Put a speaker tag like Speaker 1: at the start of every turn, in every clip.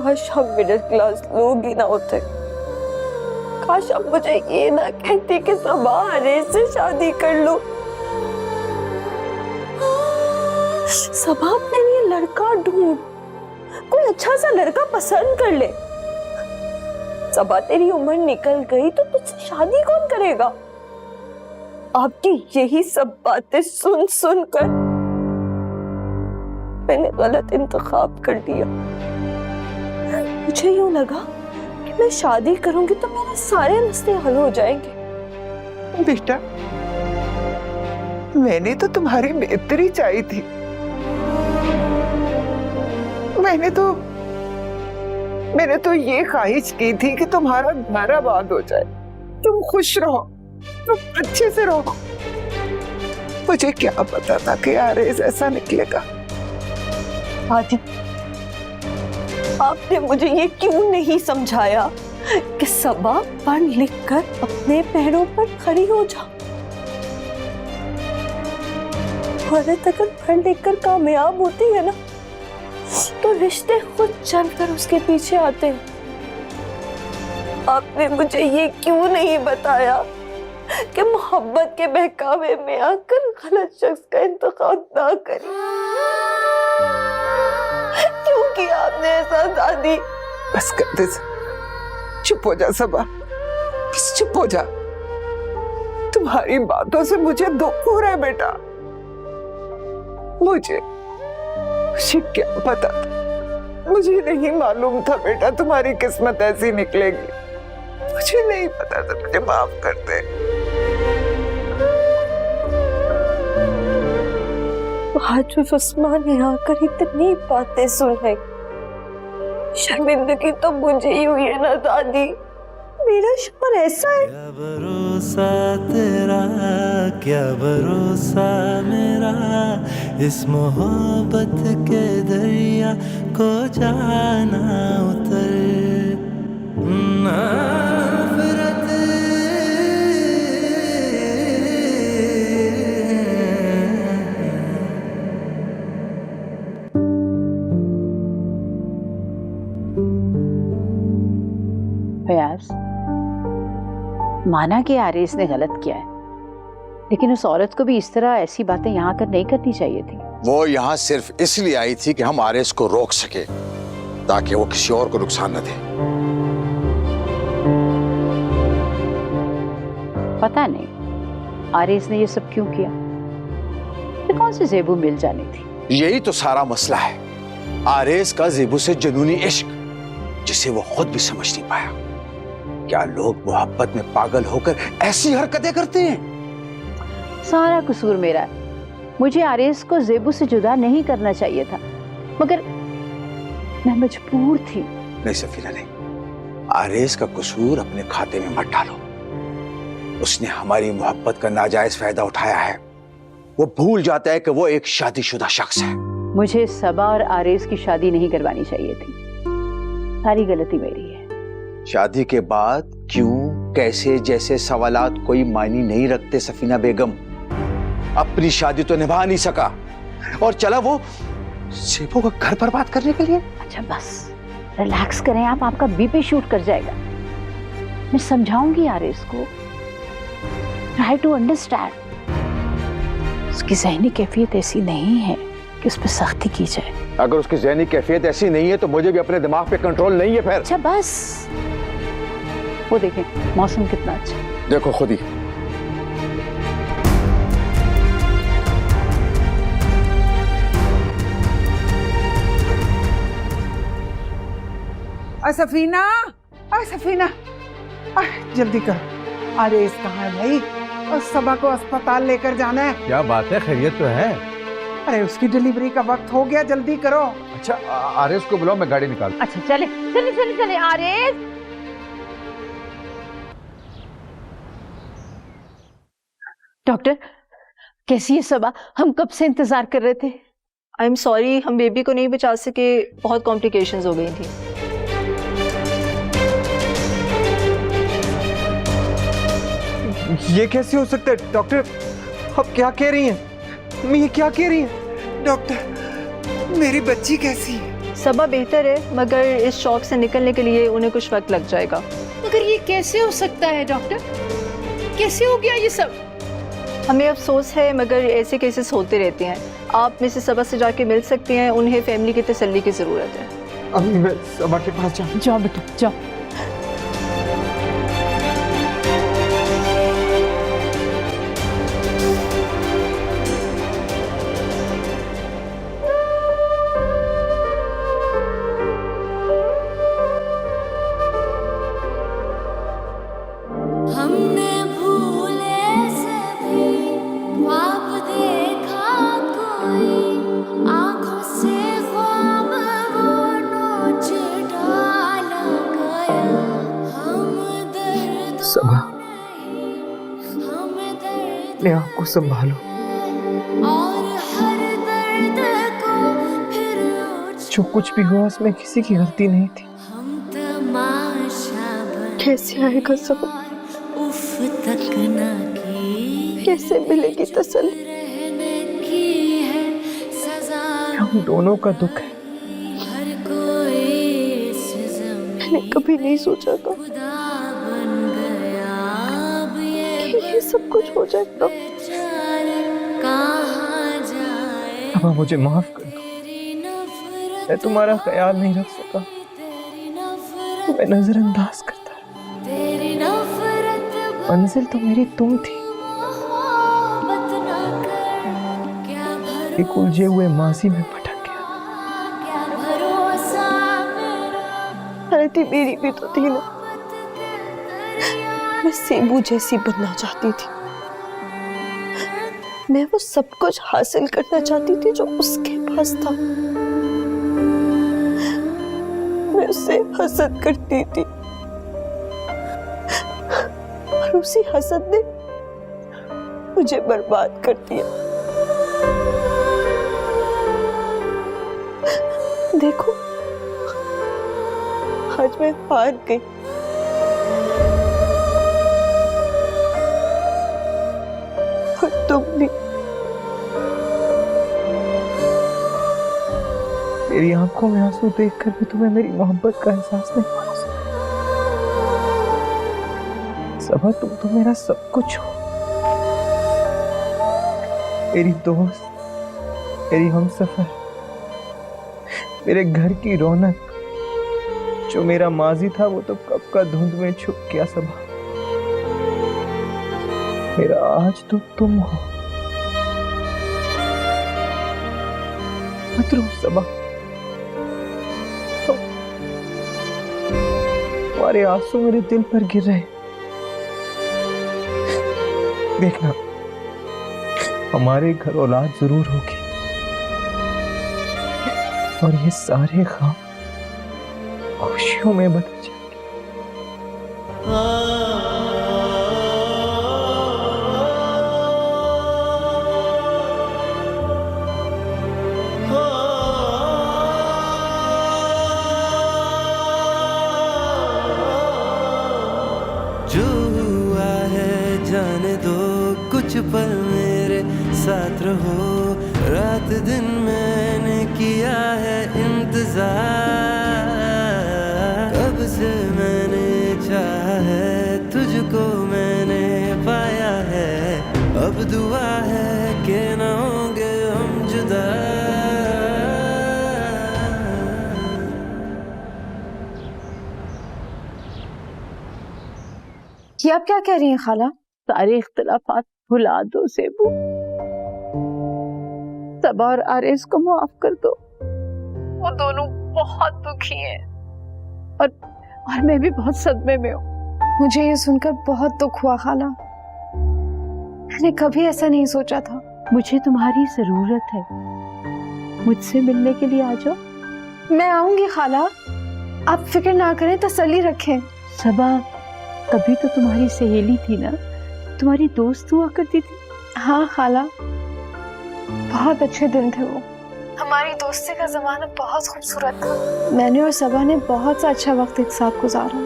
Speaker 1: काश हम middle class लोग ही ना होते। काश अब मुझे ये ना कहती कि सबा आरेज से शादी कर लो। सबा अपने लिए लड़का ढूंढ, कोई अच्छा सा लड़का पसंद कर ले। सबा तेरी उम्र निकल गई तो तुझसे शादी कौन करेगा? आपकी यही सब बातें सुन सुन कर मैंने गलत इंतखाब कर दिया। मुझे यूं लगा कि मैं शादी करूंगी तो मेरे सारे मसले हल हो जाएंगे।
Speaker 2: बेटा, मैंने तो तुम्हारी बेहतरी चाही थी। मैंने तो ये ख्वाहिश की थी कि तुम्हारा घर आबाद हो जाए, तुम खुश रहो, तुम अच्छे से रहो। मुझे क्या पता था कि आरेज ऐसा निकलेगा।
Speaker 1: आदित्य, आपने मुझे ये क्यों नहीं समझाया कि सबा पढ़ लिख कर अपने पैरों पर खड़ी हो जा। औरत अगर पढ़ लिख कर कामयाब होती है ना तो रिश्ते खुद चलकर उसके पीछे आते हैं। आपने मुझे ये क्यों नहीं बताया कि मोहब्बत के बहकावे में आकर गलत शख्स का इंतखाब ना करें? क्यों किया आपने ऐसा दादी?
Speaker 2: बस कर दे, चुप हो जा सबा, बस चुप हो जा। तुम्हारी बातों से मुझे दुख हो रहा है बेटा। मुझे क्या पता था, मुझे नहीं मालूम था बेटा तुम्हारी किस्मत ऐसी निकलेगी। मुझे नहीं पता था, मुझे माफ कर दे।
Speaker 1: आज उस्मान ने आकर इतनी बातें सुनाई, शर्मिंदगी तो मुझे ही हुई है ना दादी। मेरा शौहर ऐसा है।
Speaker 3: क्या भरोसा तेरा, क्या भरोसा मेरा, इस मोहब्बत के दरिया को जाना उतर नफरत।
Speaker 4: फयाज, माना कि आरेज ने गलत किया है, लेकिन उस औरत को भी इस तरह ऐसी बातें यहाँ कर नहीं करनी चाहिए थी।
Speaker 5: वो यहाँ सिर्फ इसलिए आई थी कि हम आरेज को रोक सके ताकि वो किसी और को नुकसान न दे।
Speaker 4: पता नहीं आरेज ने ये सब क्यों किया, तो कौन सी ज़ेबू मिल जानी थी।
Speaker 5: यही तो सारा मसला है, आरेज का ज़ेबू से जुनूनी इश्क जिसे वो खुद भी समझ नहीं पाया। क्या लोग मोहब्बत में पागल होकर ऐसी हरकतें करते हैं?
Speaker 4: सारा कसूर मेरा है। मुझे आरेज को ज़ेबू से जुदा नहीं करना चाहिए था, मगर मैं मजबूर थी।
Speaker 5: नहीं सफीना, नहीं, आरेज का कसूर अपने खाते में मत डालो। उसने हमारी मोहब्बत का नाजायज फायदा उठाया है। वो भूल जाता है कि वो एक शादीशुदा शख्स है।
Speaker 4: मुझे सबा और आरेज की शादी नहीं करवानी चाहिए थी। सारी गलती मेरी है।
Speaker 5: शादी के बाद क्यों, कैसे जैसे सवालात कोई मायने नहीं रखते सफीना बेगम। अपनी शादी तो निभा नहीं सका और चला वो ज़ेबू का घर बर्बाद करने के लिए।
Speaker 4: अच्छा बस रिलैक्स करें आप, आपका बीपी शूट कर जाएगा। मैं समझाऊंगी आरेज को। Try to understand. उसकी ज़हनी कैफियत ऐसी नहीं है कि उस पर सख्ती की जाए।
Speaker 5: अगर उसकी ज़हनी कैफियत ऐसी नहीं है तो मुझे भी अपने दिमाग पे कंट्रोल नहीं है फिर।
Speaker 4: अच्छा बस, वो देखें मौसम कितना अच्छा।
Speaker 5: देखो खुद ही।
Speaker 2: सफीना, सफीना, जल्दी कर। आरेज कहाँ है भाई? और सबा को अस्पताल लेकर जाना है।
Speaker 6: क्या बात है, खैरियत तो है?
Speaker 2: अरे उसकी डिलीवरी का वक्त हो गया, जल्दी करो।
Speaker 6: अच्छा आरेज को बुलाओ, मैं गाड़ी निकाल।
Speaker 4: अच्छा चले चले चले चले आरेज। डॉक्टर कैसी है सबा? हम कब से इंतजार कर रहे थे।
Speaker 1: आई एम सॉरी, हम बेबी को नहीं बचा सके, बहुत कॉम्प्लिकेशंस हो गई थी।
Speaker 6: ये कैसे हो सकता है डॉक्टर? आप क्या कह रही हैं? मैं ये क्या कह रही हैं?
Speaker 2: डॉक्टर, मेरी बच्ची कैसी है?
Speaker 7: सबा बेहतर है, मगर इस शॉक से निकलने के लिए उन्हें कुछ वक्त लग जाएगा।
Speaker 4: मगर ये कैसे हो सकता है डॉक्टर? कैसे हो गया ये सब?
Speaker 7: हमें अफसोस है, मगर ऐसे केसेस होते रहते हैं। आप मिसेस सबा से जाके मिल सकती हैं, उन्हें फैमिली की तसल्ली की ज़रूरत है।
Speaker 6: अम्मी मैं सबा के पास जाऊँ?
Speaker 4: जाओ बेटा जाओ।
Speaker 8: हमने भूले से भी ख्वाब देखा कोई, आंखों से ख्वाब वो नोच डाला गया। हम दर्द
Speaker 6: सबा,
Speaker 8: हम दर्द
Speaker 6: अपने आप को संभालो।
Speaker 8: और हर दर्द को फिर
Speaker 6: जो कुछ भी हुआ उसमें किसी की गलती नहीं थी।
Speaker 8: हम तमाशा बन
Speaker 1: कैसे आएगा सबा?
Speaker 8: उफ तक न की,
Speaker 1: कैसे मिलेगी तसल्ली?
Speaker 8: रहने की है सजा।
Speaker 6: हम दोनों का दुख है।
Speaker 8: हर कोई इस ज़मीन
Speaker 1: मैंने कभी नहीं सोचा था
Speaker 8: खुदा बन गया। अब
Speaker 1: कि ये सब कुछ हो जाएगा।
Speaker 8: बेचारे कहाँ जाए,
Speaker 6: सबा मुझे माफ कर दो,
Speaker 8: तेरी नफरत,
Speaker 6: मैं तुम्हारा ख्याल नहीं रख सका,
Speaker 8: तेरी नफरत,
Speaker 6: मैं नजरअंदाज करता रहा।
Speaker 8: तेरी नफरत
Speaker 6: मंजिल तो मेरी तुम थी,
Speaker 8: मोहब्बत न कर। क्या
Speaker 6: एक उलझे हुए माजी में भटक गया।
Speaker 8: क्या भरोसा मेरा,
Speaker 1: गलती मेरी भी तो थी ना। मैं सेबू जैसी बनना चाहती थी। मैं वो सब कुछ हासिल करना चाहती थी जो उसके पास था। मैं उससे हसद करती थी और उसी हसद ने मुझे बर्बाद कर दिया। देखो, आज मैं हार गई। और तुम भी।
Speaker 6: मेरी आंखों में आंसू देखकर भी तुम्हें मेरी मोहब्बत का एहसास नहीं हुआ। सबा, तुम तो मेरा सब कुछ हो, मेरी दोस्त, मेरी हमसफर, मेरे घर की रौनक। जो मेरा माजी था वो तो कब का धुंध में छुप गया। सबा, मेरा आज तो तुम हो। मत रो सबा, तुम्हारे आंसू मेरे दिल पर गिर रहे। देखना, हमारे घर औलाद जरूर होगी और ये सारे ख्वाब खुशियों में बदल जाएंगे।
Speaker 3: जो हुआ है जाने दो, कुछ पल मेरे साथ रहो। रात दिन मैंने किया है इंतजार, कब से मैंने चाहा है तुझको मैंने पाया है। अब दुआ है कि ना होंगे हम जुदा।
Speaker 4: ये आप क्या कह रही हैं खाला? सारे इख्तिलाफात भुला दो सेबू। सबा और आरिस को माफ कर दो। वो दोनों बहुत दुखी हैं और मैं भी बहुत सदमे में हूँ।
Speaker 9: मुझे ये सुनकर बहुत दुख हुआ खाला। मैंने कभी ऐसा नहीं सोचा था।
Speaker 4: मुझे तुम्हारी जरूरत है, मुझसे मिलने के लिए आ जाओ।
Speaker 9: मैं आऊंगी खाला, आप फिक्र ना करें, तसल्ली रखें।
Speaker 4: सबा कभी तो तुम्हारी सहेली थी ना, तुम्हारी दोस्त हुआ करती थी।
Speaker 9: हाँ खाला, बहुत अच्छे दिन थे वो। हमारी दोस्ती का जमाना बहुत खूबसूरत था। मैंने और सबा ने बहुत सा अच्छा वक्त एक साथ गुजारा।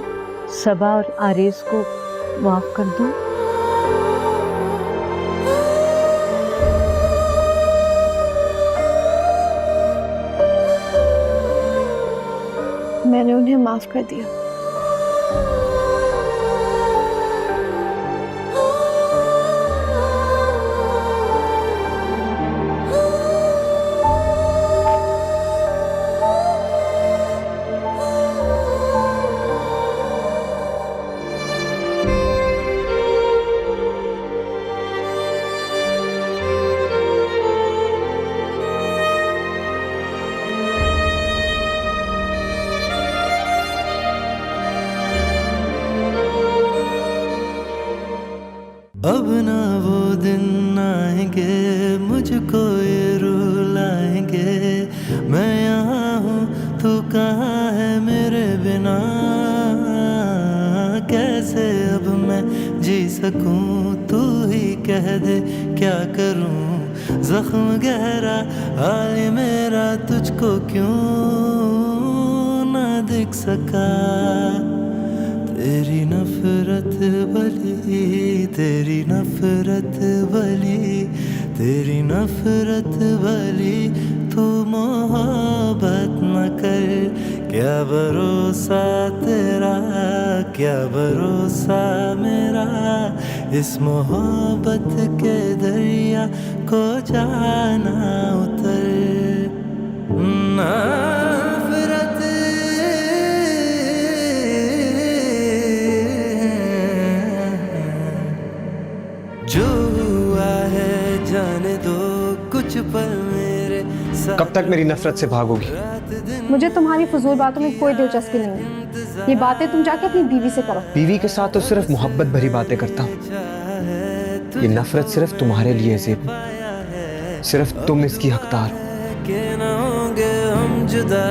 Speaker 4: सबा और आरिस को माफ कर दो।
Speaker 9: माफ कर दिया।
Speaker 3: अब ना वो दिन आएंगे मुझको ये रुलाएंगे, मैं यहाँ हूँ तू कहाँ है मेरे बिना, कैसे अब मैं जी सकूं तू ही कह दे क्या करूं, जख्म गहरा हाल मेरा तुझको क्यों ना दिख सका, तेरी नफरत भली, तेरी नफरत भली, तेरी नफरत भली, तू मोहब्बत न कर, क्या भरोसा तेरा, क्या भरोसा मेरा, इस मोहब्बत के दरिया को जाना उतर, नफरत जो हुआ है जाने दो कुछ पल मेरे साथ।
Speaker 6: कब तक मेरी नफरत से भागोगी?
Speaker 9: मुझे तुम्हारी फजूल बातों में कोई दिलचस्पी नहीं है। ये बातें तुम जाके अपनी बीवी से करो।
Speaker 6: बीवी के साथ तो सिर्फ मोहब्बत भरी बातें करता हूँ। ये नफरत सिर्फ तुम्हारे लिए है ज़ेबू, सिर्फ तुम इसकी हकदार हो।
Speaker 3: के न होंगे हम जुदा,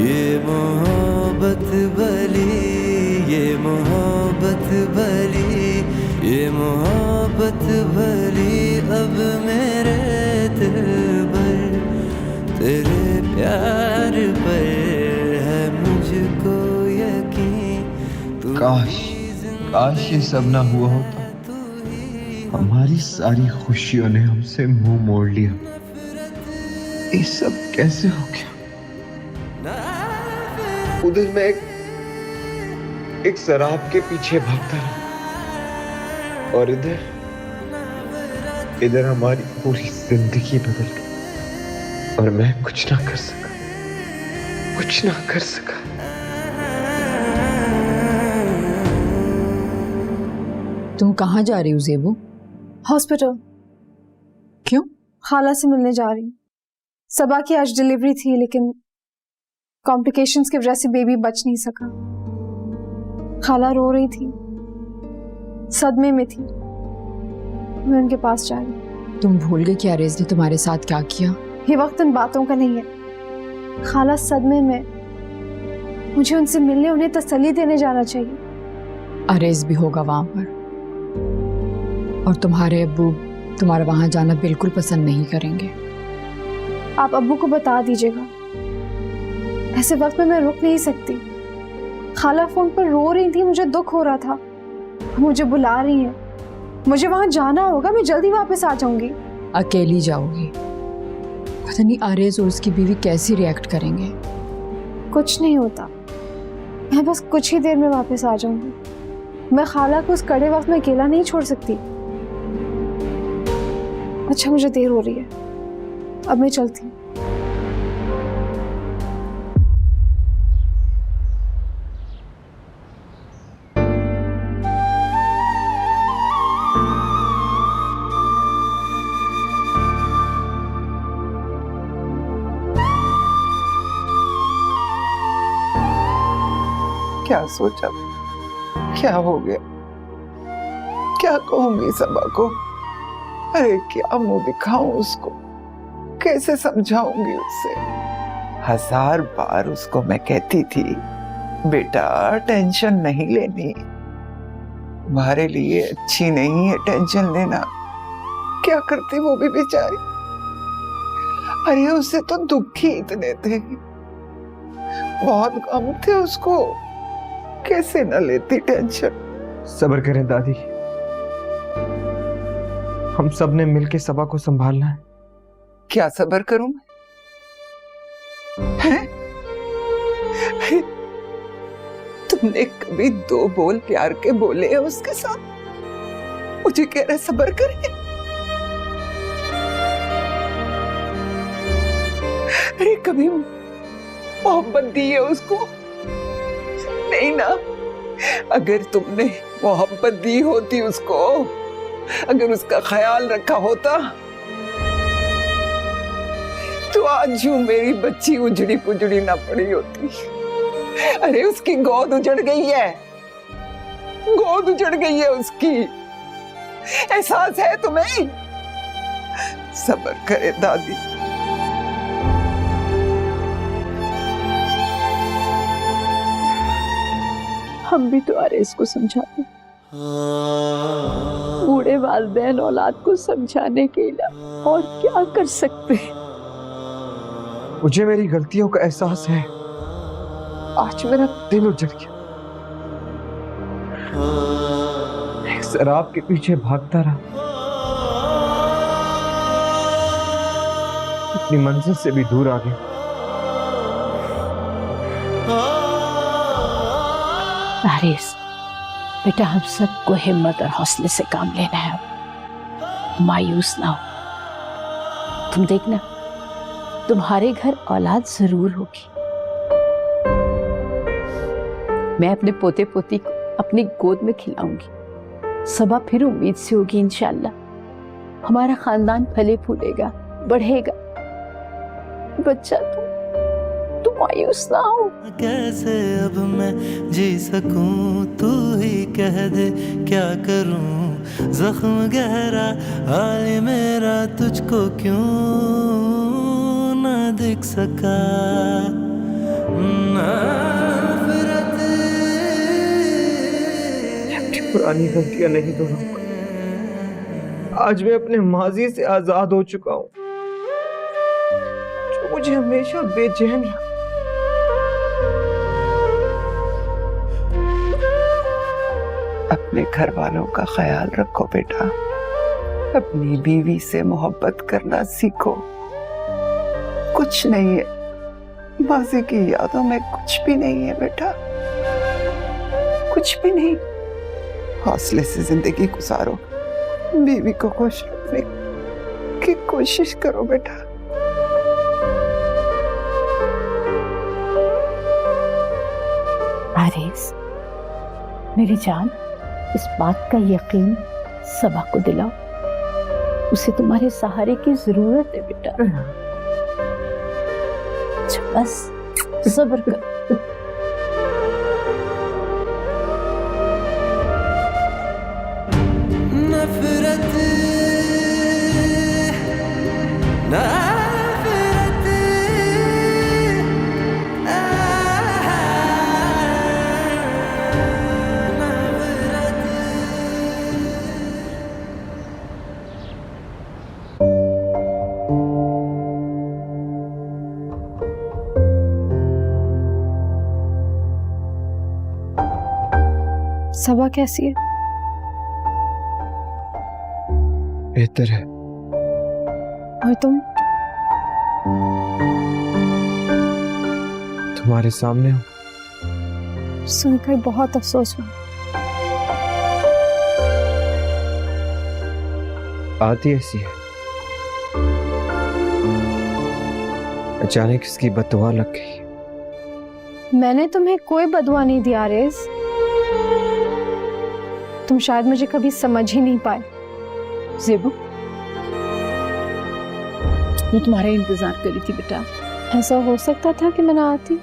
Speaker 3: ये मोहब्बत भली, ये मोहब्बत भली, ये मोहब्बत भली, अब मेरे दिल पर तेरे प्यार पर है मुझको यकीन, तू
Speaker 6: काश ये सब ना हुआ होता। हमारी सारी खुशियों ने हमसे मुंह मोड़ लिया। ये सब कैसे हो गया? उधर मैं एक शराब के पीछे भागता रहा और इधर हमारी पूरी जिंदगी बदल गई और मैं कुछ ना कर सका, कुछ ना कर सका।
Speaker 4: तुम कहाँ जा रही हो ज़ेबू?
Speaker 9: हॉस्पिटल।
Speaker 4: क्यों?
Speaker 9: खाला से मिलने जा रही हूँ। सबा की आज डिलीवरी थी लेकिन कॉम्प्लिकेशंस की वजह से बेबी बच नहीं सका। खाला रो रही थी, सदमे में थी। मैं उनके पास जा रही हूँ।
Speaker 4: तुम भूल गई कि आरेज ने तुम्हारे साथ क्या किया?
Speaker 9: ये वक्त उन बातों का नहीं है। खाला सदमे में, मुझे उनसे मिलने, उन्हें तसल्ली देने जाना चाहिए।
Speaker 4: आरेज भी होगा वहां पर और तुम्हारे अब्बू तुम्हारा वहां जाना बिल्कुल पसंद नहीं करेंगे।
Speaker 9: आप अब्बू को बता दीजिएगा। ऐसे वक्त में मैं रुक नहीं सकती। खाला फोन पर रो रही थी, मुझे दुख हो रहा था। मुझे बुला रही हैं, मुझे वहां जाना होगा। मैं जल्दी वापस आ जाऊंगी।
Speaker 4: अकेली जाओगी? पता नहीं आरेज और उसकी बीवी कैसी रिएक्ट करेंगे।
Speaker 9: कुछ नहीं होता, मैं बस कुछ ही देर में वापस आ जाऊंगी। मैं खाला को उस कड़े वक्त में अकेला नहीं छोड़ सकती। अच्छा, मुझे देर हो रही है, अब मैं चलती हूँ।
Speaker 2: क्या सोचा, क्या हो गया, क्या कहूंगी सबा को? अरे क्या मुंह दिखाऊं उसको, कैसे समझाऊंगी उसे? 1000 बार उसको मैं कहती थी, बेटा टेंशन नहीं लेनी, तुम्हारे लिए अच्छी नहीं है टेंशन लेना। क्या करती वो भी बेचारी। अरे उसे तो दुख ही इतने थे, बहुत गम थे उसको, कैसे न लेती टेंशन।
Speaker 6: सब्र करें दादी, हम सब ने मिलके सबा को संभालना है।
Speaker 2: क्या सब्र करूं मैं? हैं? तुमने कभी दो बोल प्यार के बोले हैं उसके साथ? मुझे कह रहा सब्र करे। अरे कभी मोहब्बत दी है उसको? नहीं ना। अगर तुमने मोहब्बत दी होती उसको, अगर उसका ख्याल रखा होता, तो आज यूं मेरी बच्ची उजड़ी पुजड़ी ना पड़ी होती। अरे उसकी गोद उजड़ गई है, गोद उजड़ गई है उसकी। एहसास है तुम्हें? सब्र करे दादी।
Speaker 4: हम भी तो आरेज को समझाते, बूढ़े वालिदैन औलाद को समझाने के अलावा और क्या कर सकते हैं।
Speaker 6: मुझे मेरी गलतियों का एहसास है। आज मेरा दिल उजड़ गया। एक शराब के पीछे भागता रहा, अपनी मंजिल से भी दूर आ गया।
Speaker 4: आरेज बेटा, हम सबको हिम्मत और हौसले से काम लेना है, मायूस ना हो। तुम देखना, तुम्हारे घर औलाद जरूर होगी। मैं अपने पोते पोती को अपनी गोद में खिलाऊंगी। सबा फिर उम्मीद से होगी इंशाल्लाह। हमारा खानदान फले फूलेगा, बढ़ेगा। बच्चा तुम मायूस ना हो।
Speaker 3: कैसे अब मैं जी सकूं, तू ही कह दे क्या करूं। जख्म गहरा हाल मेरा, तुझको क्यों ना दिख सका।
Speaker 6: पुरानी गलतियां नहीं दोहराऊंगा। आज मैं अपने माजी से आजाद हो चुका हूं, जो मुझे हमेशा बेचैन रखा।
Speaker 2: अपने घर वालों का ख्याल रखो बेटा। अपनी बीवी से मोहब्बत करना सीखो। कुछ नहीं है, माजी की यादों में कुछ भी नहीं है बेटा, कुछ भी नहीं। हौसले से जिंदगी गुजारो, बीवी को खुश रखने की कोशिश करो बेटा।
Speaker 4: आरेज मेरी जान, इस बात का यकीन सबा को दिलाओ। उसे तुम्हारे सहारे की जरूरत है बेटा। अच्छा, बस सब्र कर।
Speaker 3: नफरत नफरत
Speaker 9: सबा कैसी है?
Speaker 6: बेहतर है।
Speaker 9: और तुम?
Speaker 6: तुम्हारे सामने हो।
Speaker 9: सुनकर बहुत अफसोस हुआ।
Speaker 6: बात ही ऐसी है, अचानक इसकी बददुआ लग गई।
Speaker 9: मैंने तुम्हें कोई बदुआ नहीं दिया आरेज। तुम शायद मुझे कभी समझ ही नहीं पाए।
Speaker 4: ज़ेबू, मैं तुम्हारा इंतजार कर रही थी बेटा।
Speaker 9: ऐसा हो सकता था कि मैं ना आती,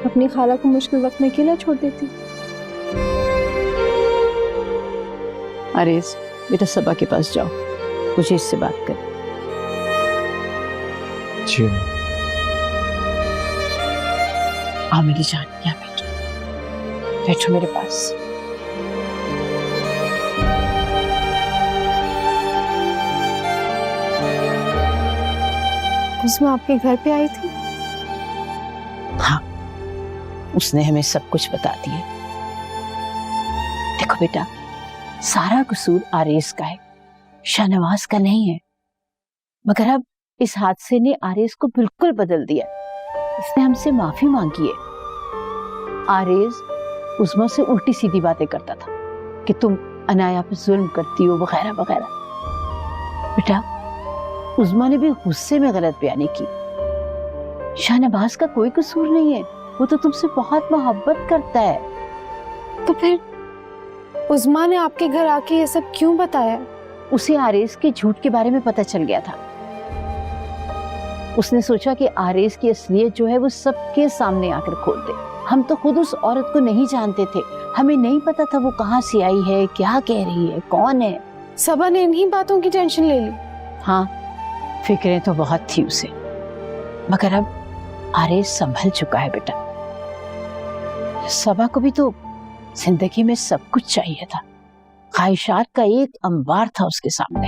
Speaker 9: अपनी खाला को मुश्किल वक्त में अकेला छोड़ देती।
Speaker 4: आरेज बेटा, सबा के पास जाओ, मुझे इससे बात कर।
Speaker 6: जी
Speaker 4: आओ मेरी जान, यहाँ बैठो, बैठो मेरे पास।
Speaker 9: उसमें आपके घर पे आई थी?
Speaker 4: हाँ, उसने हमें सब कुछ बता दिया। देखो बेटा, सारा कसूर आरेज का है, शाहनवाज का नहीं है। मगर अब इस हादसे ने आरेज को बिल्कुल बदल दिया। इसने हमसे माफी मांगी है। आरेज उस्मा से उल्टी सीधी बातें करता था कि तुम अनाया पे जुल्म करती हो वगैरह वगैरह। बेटा, उस्मा ने भी गुस्से में गलत बयानी की। शाहनवाज का कोई कसूर नहीं है, वो तो तुमसे बहुत मोहब्बत करता है।
Speaker 9: तो फिर उस्मा ने आपके घर आके ये सब क्यों बताया?
Speaker 4: उसे आरेज के झूठ के बारे में पता चल गया था। उसने सोचा कि आरेज की असलियत जो है वो सबके सामने आकर खोल दे। हम तो खुद उस औरत को नहीं जानते थे, हमें नहीं पता था वो कहाँ से आई है, क्या कह रही है, कौन है।
Speaker 9: सबा ने इन्हीं बातों की टेंशन ले ली।
Speaker 4: हाँ, फिक्रें तो बहुत थी उसे, मगर अब आरेज संभल चुका है बेटा। सबा को भी तो जिंदगी में सब कुछ चाहिए था। ख्वाहिशात का एक अंबार था उसके सामने।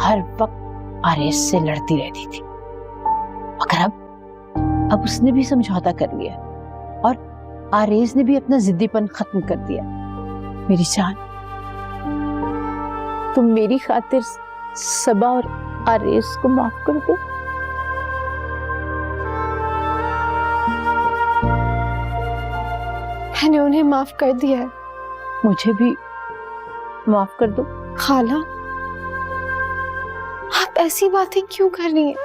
Speaker 4: हर वक्त आरेज से लड़ती रहती थी, मगर अब उसने भी समझौता कर लिया और आरेज ने भी अपना जिद्दीपन खत्म कर दिया। मेरी जान, तुम मेरी खातिर सबा और आरेज को माफ कर दो।
Speaker 9: मैंने उन्हें माफ कर दिया है।
Speaker 4: मुझे भी माफ कर दो।
Speaker 9: खाला, आप ऐसी बातें क्यों कर रही हैं?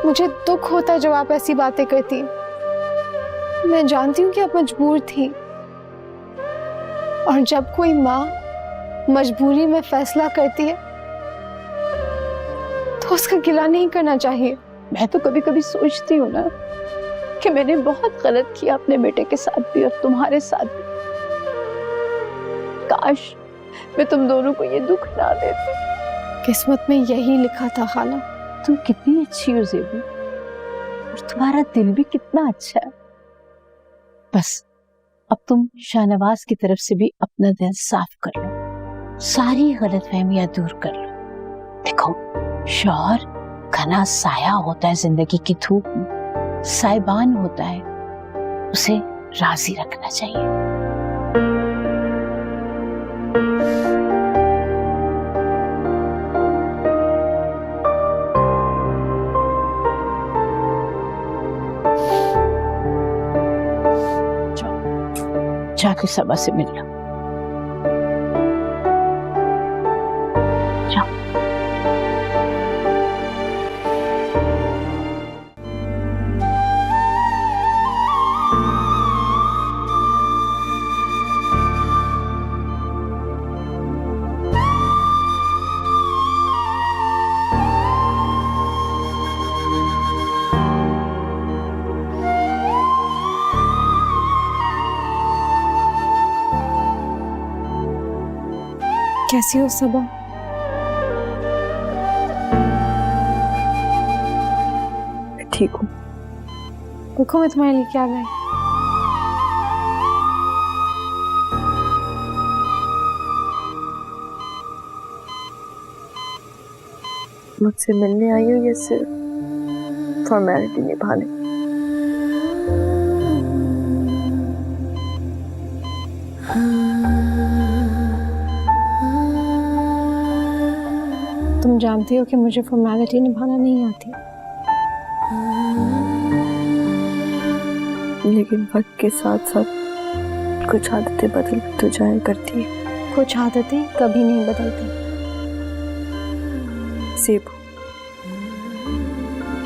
Speaker 9: मुझे दुख होता है जब आप ऐसी बातें करती हैं। मैं जानती हूँ कि आप मजबूर थी, और जब कोई माँ मजबूरी में फैसला करती है तो उसका गिला नहीं करना चाहिए।
Speaker 4: मैं तो कभी कभी सोचती हूँ ना कि मैंने बहुत गलत किया अपने बेटे के साथ भी और तुम्हारे साथ भी। काश मैं तुम दोनों को ये दुख ना देती।
Speaker 9: किस्मत में यही लिखा था खाला।
Speaker 4: तुम कितनी अच्छी हो ज़ेबू, और तुम्हारा दिल भी कितना अच्छा है। बस अब तुम शाहनवाज की तरफ से भी अपना दिल साफ कर लो, सारी गलतफहमियां दूर कर लो। देखो, शौहर घना साया होता है जिंदगी की धूप में, साइबान होता है, उसे राजी रखना चाहिए। जाके सबा से मिल लो।
Speaker 9: कैसी हो सबा?
Speaker 1: ठीक हूँ।
Speaker 9: देखो, मैं तुम्हारे लिए क्या लाई।
Speaker 1: मुझसे मिलने आई हो या सिर्फ फॉर्मेलिटी निभाने?
Speaker 9: तुम जानती हो कि मुझे फॉर्मेलिटी निभाना नहीं आती,
Speaker 1: लेकिन वक्त के साथ साथ कुछ आदतें बदल तो जाया करती है।
Speaker 9: कुछ आदतें कभी नहीं बदलती।
Speaker 1: ज़ेबू,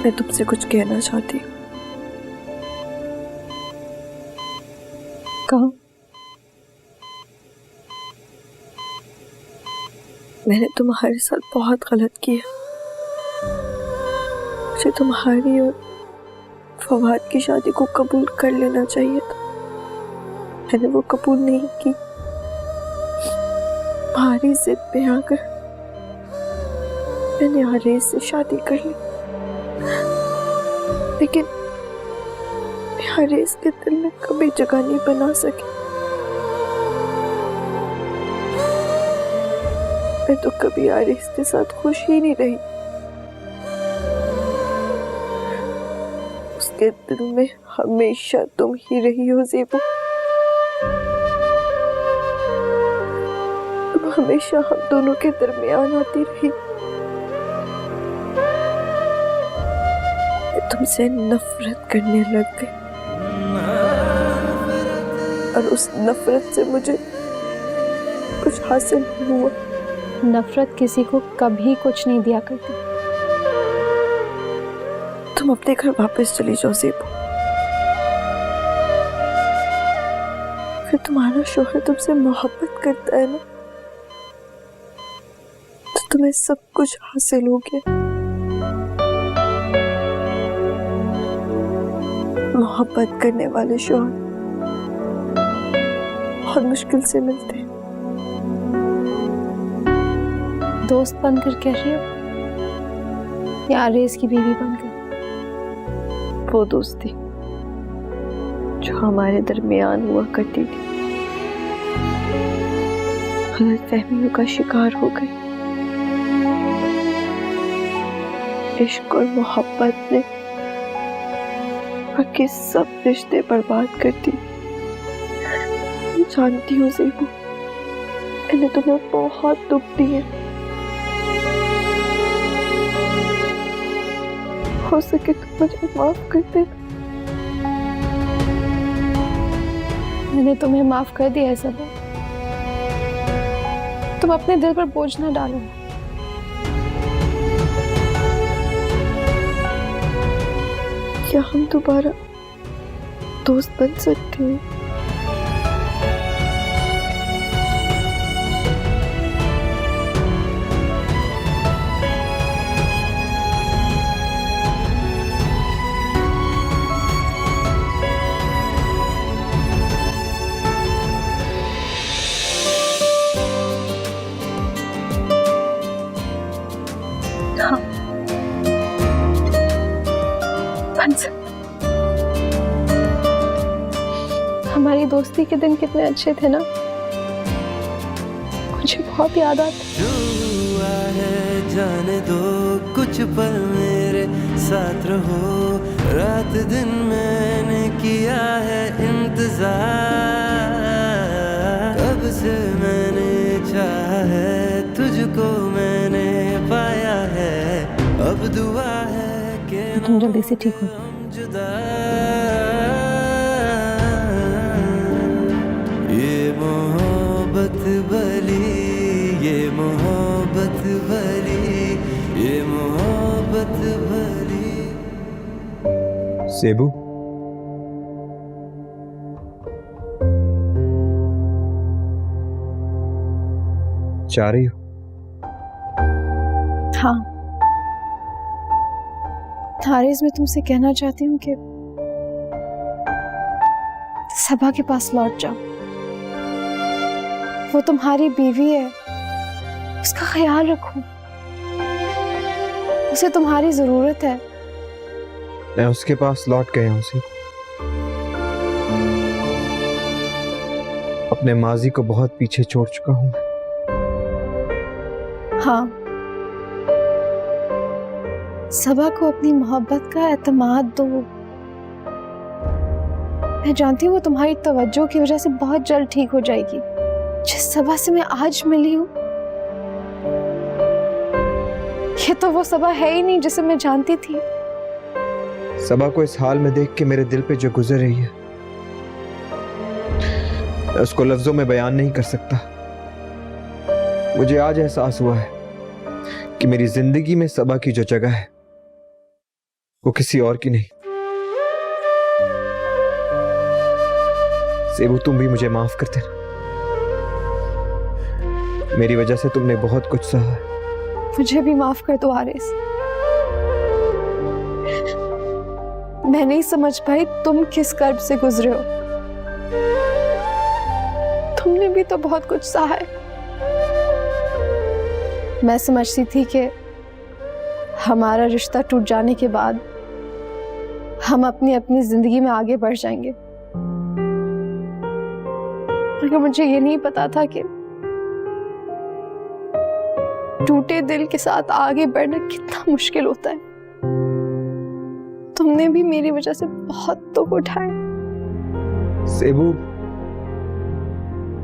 Speaker 1: मैं तुमसे कुछ कहना चाहती हूँ।
Speaker 9: कहो।
Speaker 1: मैंने तुम्हारे साथ बहुत गलत किया। मुझे तुम्हारी और फवाद की शादी को कबूल कर लेना चाहिए था। मैंने वो कबूल नहीं की। भारी जिद पे आकर मैंने आरेज से शादी कर ली, लेकिन मैं आरेज के दिल में कभी जगह नहीं बना सकी। मैं तो कभी आरेज के साथ खुश ही नहीं रही। उसके दिल में हमेशा तुम ही रही हो ज़ेबू। तुम हमेशा हम दोनों के दरमियान आती रही। तुमसे नफरत करने लग गई और उस नफरत से मुझे कुछ हासिल नहीं हुआ।
Speaker 9: नफरत किसी को कभी कुछ नहीं दिया करती।
Speaker 1: तुम अपने घर वापस चली जाओ ज़ेबू। फिर तुम्हारा शौहर तुमसे मोहब्बत करता है ना, तो तुम्हें सब कुछ हासिल हो गया। मोहब्बत करने वाले शौहर बहुत मुश्किल से मिलते हैं।
Speaker 9: दोस्त बनकर कह रही हो या आरेज की बीवी बनकर?
Speaker 1: वो दोस्ती जो हमारे दरमियान हुआ करती थी गलतफहमियों का शिकार हो गई। इश्क और मोहब्बत ने बाकी सब रिश्ते बर्बाद कर दी। मैं जानती हूँ ज़ेबू, मैंने तुम्हें बहुत दुख दिए। हो सके तो मुझे माफ कर देना।
Speaker 9: मैंने तुम्हें माफ कर दिया है सबा। तुम अपने दिल पर बोझ ना डालो।
Speaker 1: क्या हम दोबारा दोस्त बन सकते हैं?
Speaker 9: हाँ, बन सकते। हमारी दोस्ती के दिन कितने अच्छे थे ना, मुझे बहुत याद आते।
Speaker 3: जो हुआ है जाने दो, कुछ पल मेरे साथ रहो, रात दिन मैंने किया है इंतजार, कब से मैंने चाहा है तुझको मैंने पाया है, अब दुआ है कि
Speaker 9: तुम जल्दी से ठीक हो।
Speaker 3: जुदा ये मोहब्बत भली, ये मोहब्बत भली, ये मोहब्बत भली।
Speaker 6: सेबू, जा रही हो?
Speaker 9: हाँ, हारिस, मैं तुमसे कहना चाहती हूँ कि सबा के पास लौट जाओ। वो तुम्हारी बीवी है, उसका ख्याल रखो, उसे तुम्हारी जरूरत है।
Speaker 6: मैं उसके पास लौट गया हूं उसे। अपने माजी को बहुत पीछे छोड़ चुका हूं।
Speaker 9: हाँ, सबा को अपनी मोहब्बत का एतमाद दो। मैं जानती हूँ वो तुम्हारी तवज्जो की वजह से बहुत जल्द ठीक हो जाएगी। जिस सबा से मैं आज मिली हूँ, ये तो वो सबा है ही नहीं जिसे मैं जानती थी।
Speaker 6: सबा को इस हाल में देख के मेरे दिल पे जो गुजर रही है, मैं उसको लफ्जों में बयान नहीं कर सकता। मुझे आज एहसास हुआ है कि मेरी जिंदगी में सबा की जो जगह है वो किसी और की नहीं। सेबू, तुम भी मुझे माफ कर देना। मेरी वजह से तुमने बहुत कुछ सहा है।
Speaker 9: मुझे भी माफ कर दो हारिस। मैं नहीं समझ पाई तुम किस कर्ब से गुजरे हो। तुमने भी तो बहुत कुछ सहा है। मैं समझती थी कि हमारा रिश्ता टूट जाने के बाद हम अपनी अपनी जिंदगी में आगे बढ़ जाएंगे, मगर मुझे ये नहीं पता था कि टूटे दिल के साथ आगे बढ़ना कितना मुश्किल होता है। तुमने भी मेरी वजह से बहुत दुख उठाए।
Speaker 6: सेबू,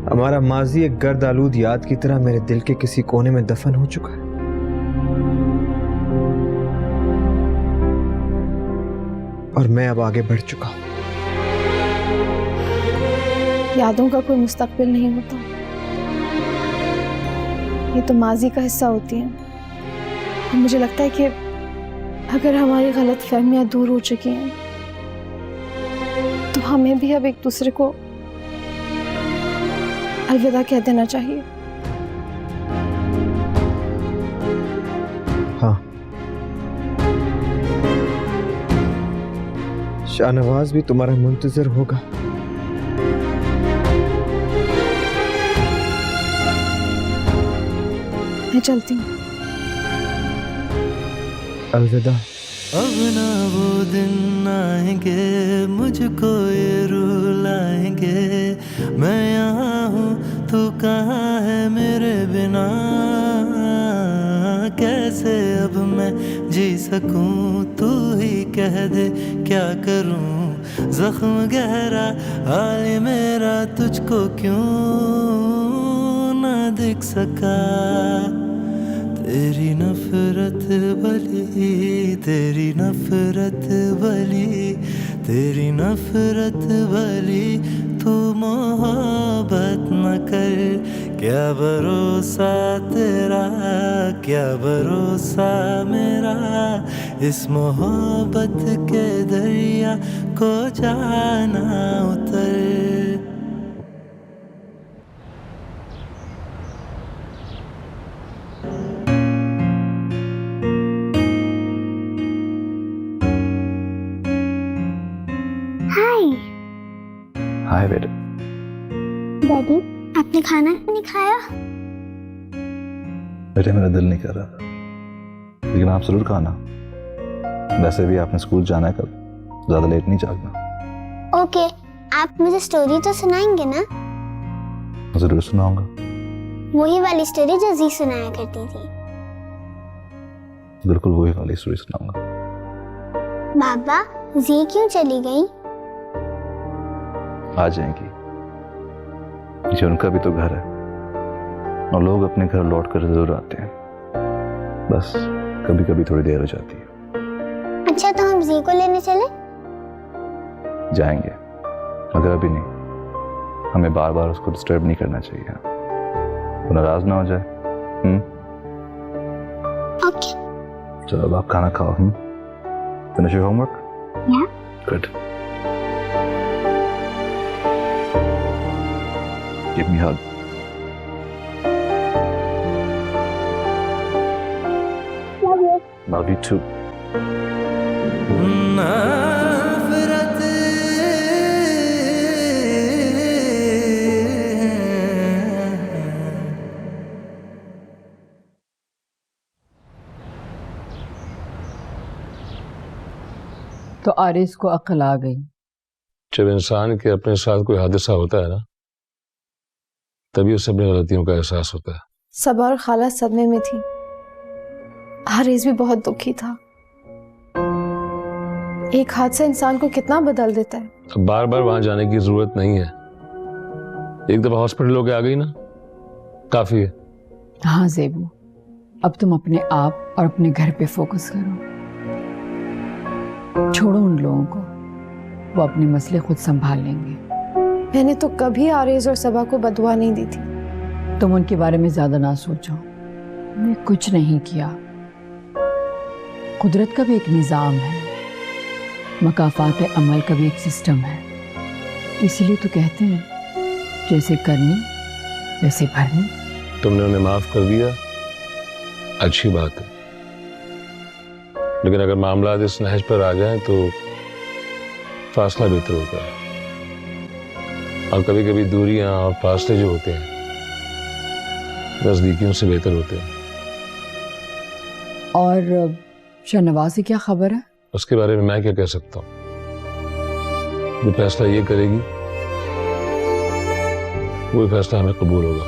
Speaker 6: हमारा माजी एक गर्द आलूद याद की तरह मेरे दिल के किसी कोने में दफन हो चुका है। और मैं अब आगे बढ़ चुका हूं।
Speaker 9: यादों का कोई मुस्तकबिल नहीं होता, ये तो माजी का हिस्सा होती है। और मुझे लगता है कि अगर हमारी गलत फहमियां दूर हो चुकी हैं तो हमें भी अब एक दूसरे को अलविदा कह देना चाहिए।
Speaker 6: हाँ, शाहनवाज भी तुम्हारा मुंतजर होगा।
Speaker 9: मैं चलती हूँ।
Speaker 6: अलविदा।
Speaker 3: अब ना वो दिन आएंगे मुझको ये रुलाएंगे, मैं यहाँ हूँ तू कहाँ है मेरे बिना, कैसे अब मैं जी सकूं तू ही कह दे क्या करूं, जख्म गहरा हाल मेरा तुझको क्यों ना दिख सका, तेरी नफरत भली, तेरी नफरत भली, तेरी नफरत भली, तू मोहब्बत न कर, क्या भरोसा तेरा, क्या भरोसा मेरा, इस मोहब्बत के दरिया को जाना उतर।
Speaker 10: हाय बेटे।
Speaker 11: डैडी, आपने खाना नहीं खाया?
Speaker 10: बेटे मेरा दिल नहीं कर रहा था, लेकिन आप जरूर खाना। वैसे भी आपने स्कूल जाना है कल, ज्यादा लेट नहीं जागना।
Speaker 11: ओके, आप मुझे स्टोरी तो सुनाएंगे ना?
Speaker 10: जरूर सुनाऊंगा।
Speaker 11: वही वाली स्टोरी जो जी सुनाया करती थी।
Speaker 10: बिल्कुल वही वाली स्टोरी सुनाऊंगा।
Speaker 11: बाबा, जी क्यों चली गई?
Speaker 10: आ जाएंगी, ये उनका भी तो घर है और लोग अपने घर लौट कर जरूर आते हैं, बस कभी कभी थोड़ी देर हो जाती है।
Speaker 11: अच्छा, तो हम जी को लेने चले?
Speaker 10: जाएंगे, मगर अभी नहीं। हमें बार बार उसको डिस्टर्ब नहीं करना चाहिए, वो नाराज ना हो जाए।
Speaker 11: ओके।
Speaker 10: चलो अब आप खाना खाओ। Finish your homework?
Speaker 11: या।
Speaker 10: Good. Give me a hug.
Speaker 11: Love you.
Speaker 10: Love you too.
Speaker 3: नफरत
Speaker 4: तो आरिस को अक्ल आ गई।
Speaker 12: जब इंसान के अपने साथ कोई हादसा होता है ना, तभी उसे अपनी गलतियों का एहसास होता है।
Speaker 9: सबा और खाला सदमे में थी, हारिस भी बहुत दुखी था। एक हादसा इंसान को कितना बदल देता है।
Speaker 12: अब बार बार वहां जाने की जरूरत नहीं है, एक दफा हॉस्पिटल होके आ गई ना, काफी है।
Speaker 4: हाँ ज़ेबू, अब तुम अपने आप और अपने घर पे फोकस करो, छोड़ो उन लोगों को, वो अपने मसले खुद संभाल लेंगे।
Speaker 9: मैंने तो कभी आरिस और सबा को बदुआ नहीं दी थी।
Speaker 4: तुम उनके बारे में ज्यादा ना सोचो, उन्हें कुछ नहीं किया। कुदरत का भी एक निज़ाम है, मकाफात अमल का भी एक सिस्टम है, इसलिए तो कहते हैं जैसे करनी वैसे भरनी।
Speaker 12: तुमने उन्हें माफ कर दिया, अच्छी बात है, लेकिन अगर मामला इस नहज पर आ जाए तो फासला बेहतर होता है। और कभी कभी दूरियां और फासले जो होते हैं नजदीकियों से बेहतर होते हैं।
Speaker 4: और शाहनवाज से क्या खबर है?
Speaker 12: उसके बारे में मैं क्या कह सकता हूँ, जो फैसला ये करेगी वही फैसला हमें कबूल होगा।